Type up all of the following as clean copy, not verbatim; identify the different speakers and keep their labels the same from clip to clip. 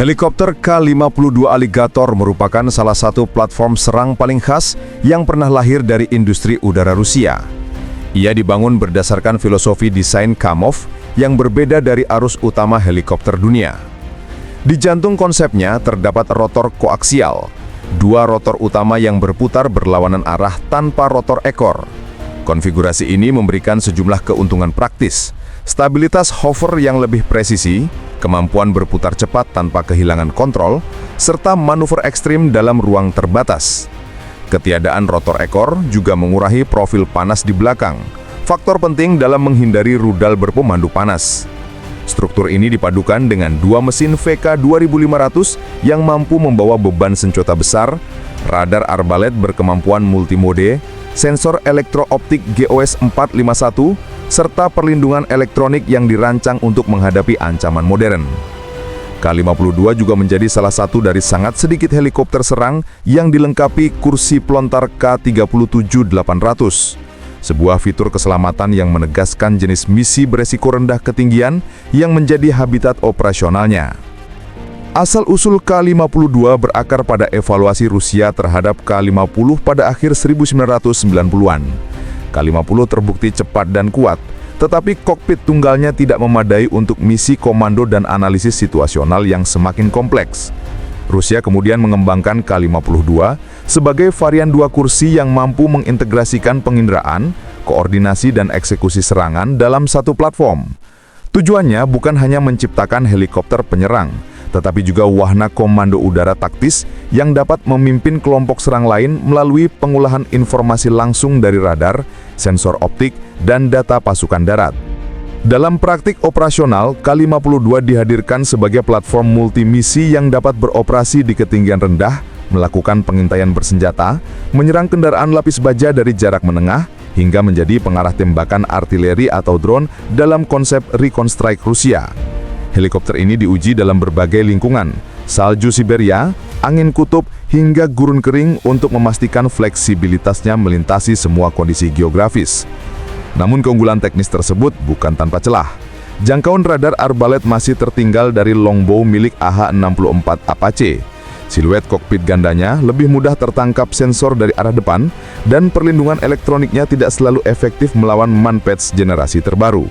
Speaker 1: Helikopter K-52 Alligator merupakan salah satu platform serang paling khas yang pernah lahir dari industri udara Rusia. Ia dibangun berdasarkan filosofi desain Kamov yang berbeda dari arus utama helikopter dunia. Di jantung konsepnya terdapat rotor koaksial, dua rotor utama yang berputar berlawanan arah tanpa rotor ekor. Konfigurasi ini memberikan sejumlah keuntungan praktis, stabilitas hover yang lebih presisi, kemampuan berputar cepat tanpa kehilangan kontrol, serta manuver ekstrim dalam ruang terbatas. Ketiadaan rotor ekor juga mengurangi profil panas di belakang, faktor penting dalam menghindari rudal berpemandu panas. Struktur ini dipadukan dengan dua mesin VK2500 yang mampu membawa beban senjata besar, radar arbalet berkemampuan multimode, sensor elektro-optik GOS 451, serta perlindungan elektronik yang dirancang untuk menghadapi ancaman modern. K-52 juga menjadi salah satu dari sangat sedikit helikopter serang yang dilengkapi kursi pelontar K-37-800, sebuah fitur keselamatan yang menegaskan jenis misi beresiko rendah ketinggian yang menjadi habitat operasionalnya. Asal-usul K-52 berakar pada evaluasi Rusia terhadap K-50 pada akhir 1990-an. K-50 terbukti cepat dan kuat, tetapi kokpit tunggalnya tidak memadai untuk misi komando dan analisis situasional yang semakin kompleks. Rusia kemudian mengembangkan K-52 sebagai varian dua kursi yang mampu mengintegrasikan penginderaan, koordinasi dan eksekusi serangan dalam satu platform. Tujuannya bukan hanya menciptakan helikopter penyerang, tetapi juga wahana komando udara taktis yang dapat memimpin kelompok serang lain melalui pengolahan informasi langsung dari radar, sensor optik, dan data pasukan darat. Dalam praktik operasional, K-52 dihadirkan sebagai platform multimisi yang dapat beroperasi di ketinggian rendah, melakukan pengintaian bersenjata, menyerang kendaraan lapis baja dari jarak menengah, hingga menjadi pengarah tembakan artileri atau drone dalam konsep Recon Strike Rusia. Helikopter ini diuji dalam berbagai lingkungan, salju Siberia, angin kutub, hingga gurun kering untuk memastikan fleksibilitasnya melintasi semua kondisi geografis. Namun keunggulan teknis tersebut bukan tanpa celah. Jangkauan radar arbalet masih tertinggal dari longbow milik AH-64 Apache. Siluet kokpit gandanya lebih mudah tertangkap sensor dari arah depan, dan perlindungan elektroniknya tidak selalu efektif melawan manpads generasi terbaru.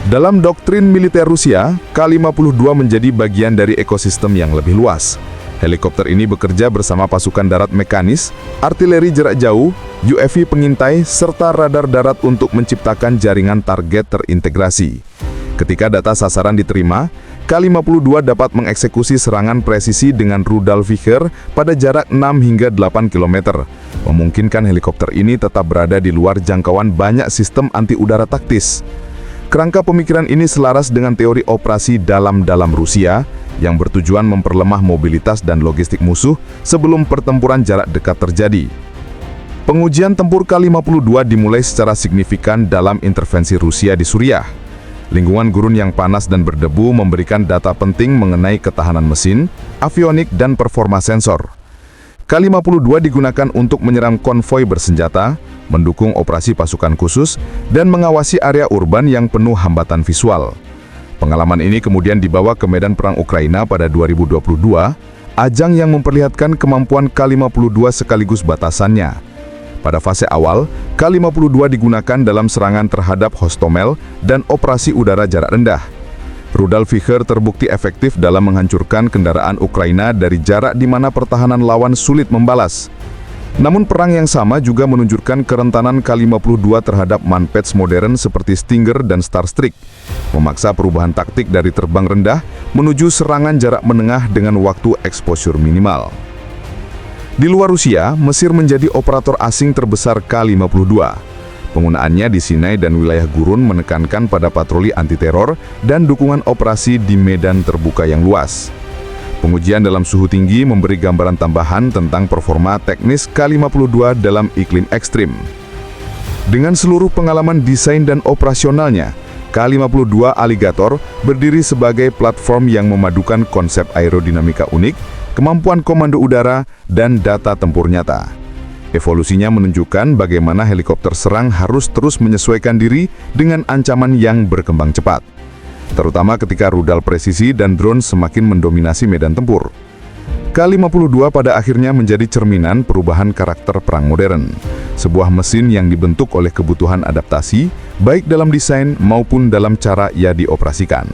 Speaker 1: Dalam doktrin militer Rusia, K-52 menjadi bagian dari ekosistem yang lebih luas. Helikopter ini bekerja bersama pasukan darat mekanis, artileri jarak jauh, UAV pengintai, serta radar darat untuk menciptakan jaringan target terintegrasi. Ketika data sasaran diterima, K-52 dapat mengeksekusi serangan presisi dengan rudal Vickers pada jarak 6 hingga 8 km, memungkinkan helikopter ini tetap berada di luar jangkauan banyak sistem anti-udara taktis. Kerangka pemikiran ini selaras dengan teori operasi dalam-dalam Rusia yang bertujuan memperlemah mobilitas dan logistik musuh sebelum pertempuran jarak dekat terjadi. Pengujian tempur K-52 dimulai secara signifikan dalam intervensi Rusia di Suriah. Lingkungan gurun yang panas dan berdebu memberikan data penting mengenai ketahanan mesin, avionik, dan performa sensor. K-52 digunakan untuk menyerang konvoi bersenjata, mendukung operasi pasukan khusus, dan mengawasi area urban yang penuh hambatan visual. Pengalaman ini kemudian dibawa ke medan perang Ukraina pada 2022, ajang yang memperlihatkan kemampuan K-52 sekaligus batasannya. Pada fase awal, K-52 digunakan dalam serangan terhadap Hostomel dan operasi udara jarak rendah. Rudal Vickers terbukti efektif dalam menghancurkan kendaraan Ukraina dari jarak di mana pertahanan lawan sulit membalas. Namun perang yang sama juga menunjukkan kerentanan K-52 terhadap manpads modern seperti Stinger dan Starstreak, memaksa perubahan taktik dari terbang rendah menuju serangan jarak menengah dengan waktu exposure minimal. Di luar Rusia, Mesir menjadi operator asing terbesar K-52. Penggunaannya di Sinai dan wilayah gurun menekankan pada patroli anti-teror dan dukungan operasi di medan terbuka yang luas. Pengujian dalam suhu tinggi memberi gambaran tambahan tentang performa teknis K-52 dalam iklim ekstrim. Dengan seluruh pengalaman desain dan operasionalnya, K-52 Alligator berdiri sebagai platform yang memadukan konsep aerodinamika unik, kemampuan komando udara, dan data tempur nyata. Evolusinya menunjukkan bagaimana helikopter serang harus terus menyesuaikan diri dengan ancaman yang berkembang cepat. terutama ketika rudal presisi dan drone semakin mendominasi medan tempur. K-52 pada akhirnya menjadi cerminan perubahan karakter perang modern, sebuah mesin yang dibentuk oleh kebutuhan adaptasi, baik dalam desain maupun dalam cara ia dioperasikan.